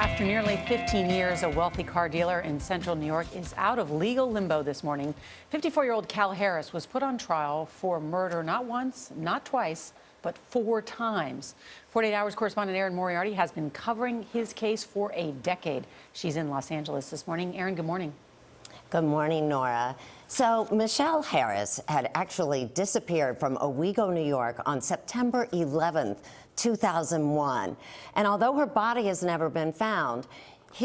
After nearly 15 years, a wealthy car dealer in central New York is out of legal limbo this morning. 54-year-old Cal Harris was put on trial for murder not once, not twice, but 4 times. 48 Hours correspondent Erin Moriarty has been covering his case for a decade. She's in Los Angeles this morning. Erin, good morning. Good morning, Nora. So Michelle Harris had actually disappeared from Owego, New York on September 11th, 2001. And although her body has never been found,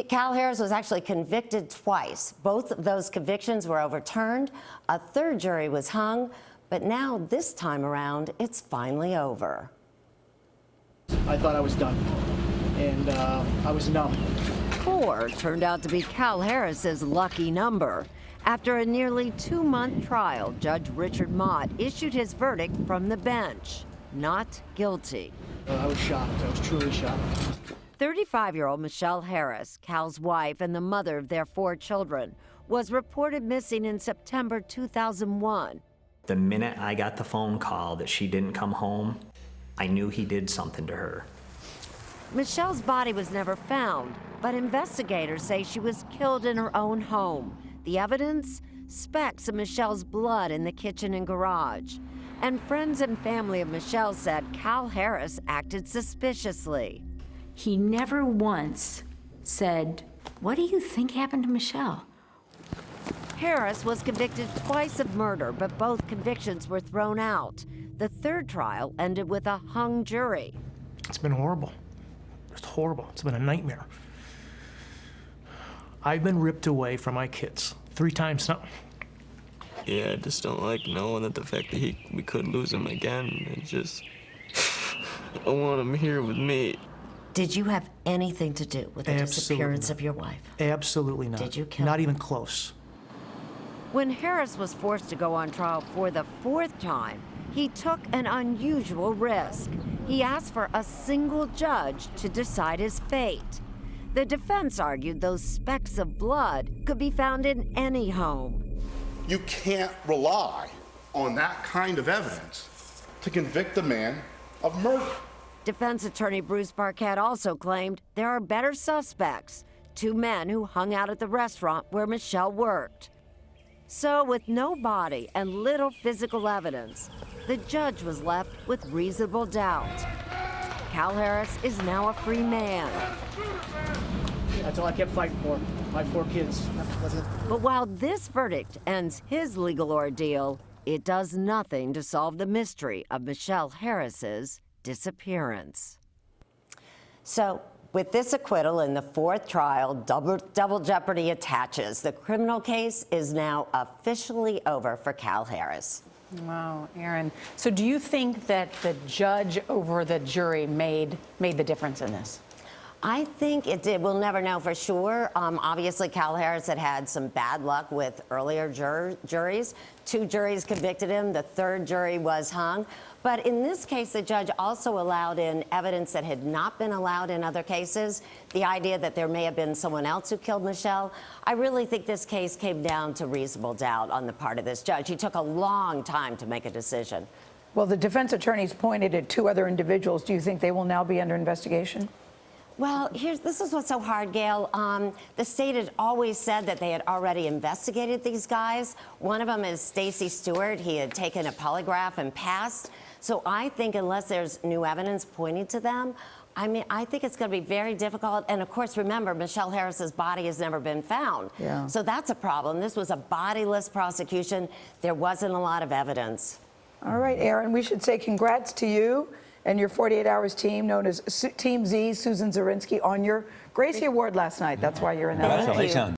Cal Harris was actually convicted twice. Both of those convictions were overturned. A third jury was hung. But now, this time around, it's finally over. I thought I was done, and I was numb. 4 turned out to be Cal Harris's lucky number. After a nearly 2-month trial, Judge Richard Mott issued his verdict from the bench: not guilty. I was shocked. I was truly shocked. 35-year-old Michelle Harris, Cal's wife and the mother of their 4 children, was reported missing in September 2001. The minute I got the phone call that she didn't come home, I knew he did something to her. Michelle's body was never found, but investigators say she was killed in her own home. The evidence? Specks of Michelle's blood in the kitchen and garage. And friends and family of Michelle said Cal Harris acted suspiciously. He never once said, "What do you think happened to Michelle?" Harris was convicted twice of murder, but both convictions were thrown out. The third trial ended with a hung jury. It's been horrible. It's horrible. It's been a nightmare. I've been ripped away from my kids 3 times now. Yeah, I just don't like knowing that the fact that we could lose him again. It's just, I want him here with me. Did you have anything to do with the disappearance of your wife? Absolutely not. Did you kill Not her? even close. When Harris was forced to go on trial for the 4th time, he took an unusual risk. He asked for a single judge to decide his fate. The defense argued those specks of blood could be found in any home. You can't rely on that kind of evidence to convict a man of murder. Defense attorney Bruce Barquette also claimed there are better suspects, 2 men who hung out at the restaurant where Michelle worked. So with no body and little physical evidence, the judge was left with reasonable doubt. Cal Harris is now a free man. That's all I kept fighting for. My 4 kids. That's it. But while this verdict ends his legal ordeal, it does nothing to solve the mystery of Michelle Harris's disappearance. So, with this acquittal in the 4th trial, double jeopardy attaches. The criminal case is now officially over for Cal Harris. Wow, Erin. So do you think that the judge over the jury made the difference in this? I think it did. We'll never know for sure. Obviously, Cal Harris had some bad luck with earlier juries. 2 juries convicted him. The 3rd jury was hung. But in this case, the judge also allowed in evidence that had not been allowed in other cases. The idea that there may have been someone else who killed Michelle. I really think this case came down to reasonable doubt on the part of this judge. He took a long time to make a decision. Well, the defense attorneys pointed at 2 other individuals. Do you think they will now be under investigation? Well, this is what's so hard, Gail. The state had always said that they had already investigated these guys. One of them is Stacey Stewart. He had taken a polygraph and passed. So I think unless there's new evidence pointing to them, I think it's going to be very difficult. And of course, remember, Michelle Harris's body has never been found. Yeah. So that's a problem. This was a bodiless prosecution. There wasn't a lot of evidence. All right, Erin, we should say congrats to you and your 48 Hours team, known as Team Z, Susan Zirinsky, on your Gracie Award last night. That's why you're in that. Thank you.